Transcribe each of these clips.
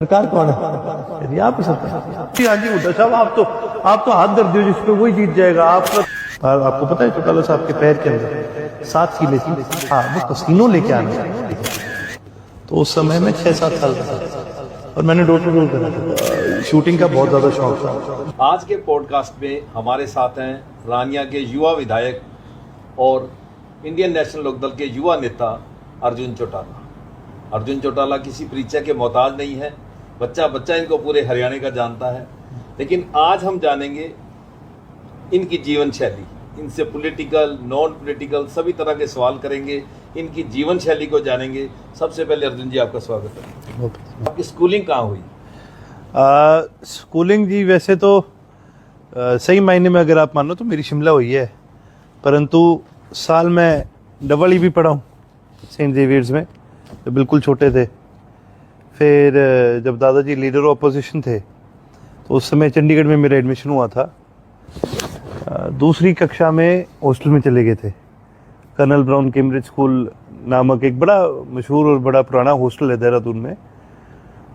सरकार कौन है? यदि आप सरकार आगे उठा साहब, आप तो हाथ धर दियो जिस पे वही जीत जाएगा। आपको पता है चौटाला साहब के पैर के अंदर 7 सीलें थी। हाँ, वो कसीनो लेके आने। तो उस समय में 6-7 साल का था और मैंने डोर टू डोर करा। शूटिंग का बहुत ज्यादा शौक था। आज के पॉडकास्ट में हमारे साथ हैं रानिया के युवा विधायक और इंडियन नेशनल लोकदल के युवा नेता अर्जुन चौटाला। अर्जुन चौटाला किसी परिचय के मोहताज नहीं है। बच्चा इनको पूरे हरियाणा का जानता है। लेकिन आज हम जानेंगे इनकी जीवन शैली, इनसे पॉलिटिकल, नॉन पॉलिटिकल सभी तरह के सवाल करेंगे, इनकी जीवन शैली को जानेंगे। सबसे पहले अर्जुन जी, आपका स्वागत है। आपकी स्कूलिंग कहाँ हुई? स्कूलिंग जी वैसे तो सही मायने में अगर आप मानो तो मेरी शिमला हुई है, परंतु साल में डबल ही भी पढ़ा हूँ सेंट जेवियर्स में, तो बिल्कुल छोटे थे। फिर जब दादाजी लीडर ऑफ अपोजिशन थे तो उस समय चंडीगढ़ में मेरा एडमिशन हुआ था। दूसरी कक्षा में हॉस्टल में चले गए थे। कर्नल ब्राउन कैम्ब्रिज स्कूल नामक एक बड़ा मशहूर और बड़ा पुराना हॉस्टल है देहरादून में,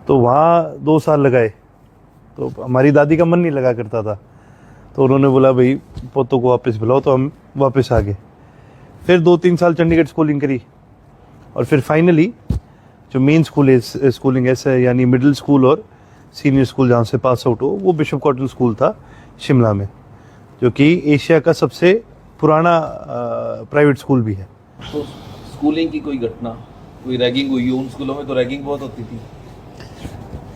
तो वहाँ 2 साल लगाए। तो हमारी दादी का मन नहीं लगा करता था, तो उन्होंने बोला भाई पोतों को वापस बुलाओ, तो हम वापस आ गए। फिर 2-3 साल चंडीगढ़ स्कूलिंग करी और फिर फाइनली जो मेन स्कूलिंग है यानी मिडिल स्कूल और सीनियर स्कूल जहाँ से पास आउट हो, वो बिशप कॉटन स्कूल था शिमला में, जो कि एशिया का सबसे पुराना प्राइवेट स्कूल भी है। तो स्कूलिंग की कोई घटना, कोई रैगिंग हुई? उन स्कूलों में तो रैगिंग बहुत होती थी।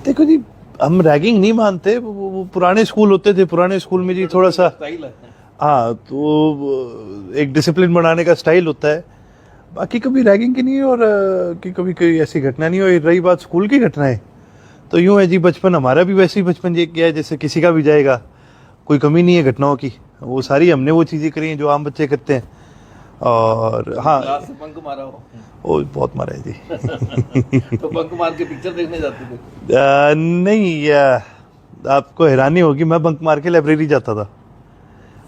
देखो जी, हम रैगिंग नहीं मानते, वो पुराने स्कूल होते थे। पुराने स्कूल में जी थोड़ा सा स्टाइल है। हाँ, तो एक डिसिप्लिन बनाने का स्टाइल होता है। बाकी कभी रैगिंग की नहीं है और कि कभी कोई ऐसी घटना नहीं हो। रही बात स्कूल की घटनाएं, तो यूँ है जी, बचपन हमारा भी वैसे ही बचपन ये किया है जैसे किसी का भी जाएगा। कोई कमी नहीं है घटनाओं की, वो सारी हमने वो चीज़ें करी हैं जो आम बच्चे करते हैं। और हाँ, क्लास से बंक मारा हो? वो बहुत मारा है जी। तो बंक मार के पिक्चर देखने जाते थे? नहीं, आपको हैरानी होगी, मैं बंक मार के लाइब्रेरी जाता था।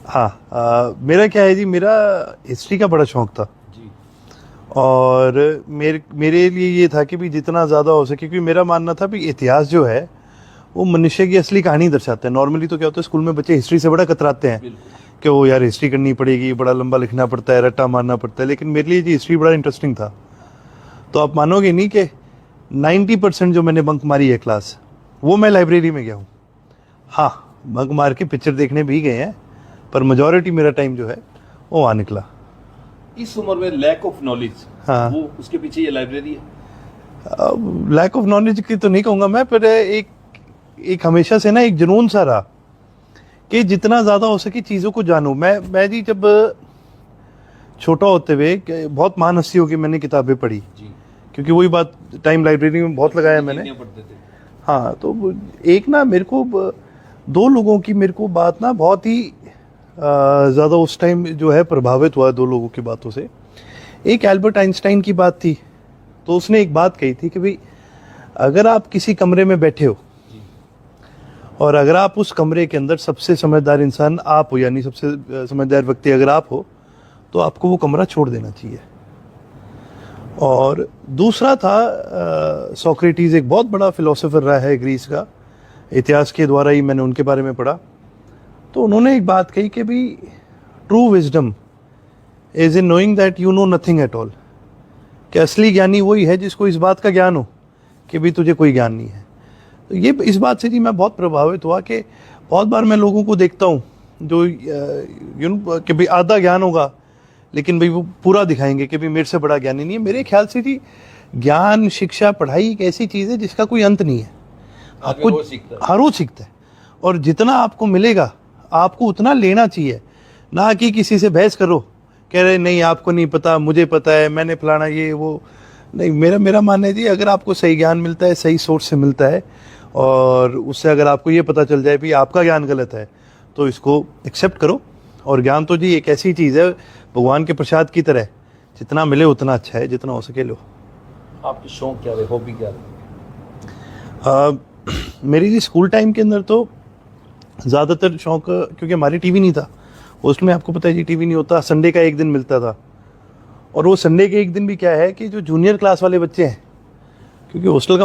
हाँ, मेरा क्या है जी, मेरा हिस्ट्री का बड़ा शौक था जी। और मेरे लिए ये था कि भी जितना ज़्यादा हो सके, क्योंकि मेरा मानना था भी इतिहास जो है वो मनुष्य की असली कहानी दर्शाता है। नॉर्मली तो क्या होता है, स्कूल में बच्चे हिस्ट्री से बड़ा कतराते हैं कि वो यार हिस्ट्री करनी पड़ेगी, बड़ा लंबा लिखना पड़ता है, रट्टा मारना पड़ता है। लेकिन मेरे लिए जी हिस्ट्री बड़ा इंटरेस्टिंग था। तो आप मानोगे नहीं कि 90% जो मैंने बंक मारी है क्लास, वो मैं लाइब्रेरी में गया हूँ। हाँ, बंक मार के पिक्चर देखने भी गए हैं, पर मेजॉरिटी मेरा टाइम जो है वो वहाँ निकला। इस उम्र में लैक ऑफ नॉलेज, हाँ, वो उसके पीछे ये लाइब्रेरी है। लैक ऑफ नॉलेज की तो नहीं कहूँगा मैं, पर एक हमेशा से ना एक जुनून सा रहा कि जितना ज़्यादा हो सके चीज़ों को जानूँ। मैं जी जब छोटा होते हुए बहुत महान हस्तियों की मैंने किताबें पढ़ी जी, क्योंकि वही बात, टाइम लाइब्रेरी में बहुत लगाया मैंने। पढ़ते थे। हाँ, तो एक ना मेरे को 2 लोगों की मेरे को बात ना बहुत ही ज़्यादा उस टाइम जो है प्रभावित हुआ 2 लोगों की बातों से। एक एल्बर्ट आइंस्टाइन की बात थी। तो उसने एक बात कही थी कि भाई अगर आप किसी कमरे में बैठे हो और अगर आप उस कमरे के अंदर सबसे समझदार इंसान आप हो, यानी सबसे समझदार व्यक्ति अगर आप हो, तो आपको वो कमरा छोड़ देना चाहिए। और दूसरा था सोक्रेटिस, एक बहुत बड़ा फिलोसोफर रहा है ग्रीस का। इतिहास के द्वारा ही मैंने उनके बारे में पढ़ा। तो उन्होंने एक बात कही कि भाई true wisdom is in knowing that you know nothing at all, कि असली ज्ञानी वही है जिसको इस बात का ज्ञान हो कि भाई तुझे कोई ज्ञान नहीं है। तो ये इस बात से जी मैं बहुत प्रभावित हुआ कि बहुत बार मैं लोगों को देखता हूँ जो कि भाई आधा ज्ञान होगा, लेकिन भाई वो पूरा दिखाएंगे कि भाई मेरे से बड़ा ज्ञानी नहीं है। मेरे ख्याल से जी ज्ञान, शिक्षा, पढ़ाई एक ऐसी चीज़ है जिसका कोई अंत नहीं है। आपको हर रोज सीखता है और जितना आपको मिलेगा आपको उतना लेना चाहिए, ना कि किसी से बहस करो, कह रहे नहीं आपको नहीं पता, मुझे पता है, मैंने फलाना ये वो। नहीं, मेरा मानना है जी, अगर आपको सही ज्ञान मिलता है, सही सोर्स से मिलता है, और उससे अगर आपको ये पता चल जाए भी आपका ज्ञान गलत है, तो इसको एक्सेप्ट करो। और ज्ञान तो जी एक ऐसी चीज़ है भगवान के प्रसाद की तरह, जितना मिले उतना अच्छा है, जितना हो सके लो। आपके शौक क्या रहे, हॉबी क्या रहे? मेरी जी स्कूल टाइम के अंदर तो ज़्यादातर शौक, क्योंकि हमारे टीवी नहीं था हॉस्टल में, आपको पता है जी टीवी नहीं होता, संडे का एक दिन मिलता था। और वो संडे के एक दिन भी क्या है कि जो जूनियर क्लास वाले बच्चे हैं, क्योंकि हॉस्टल का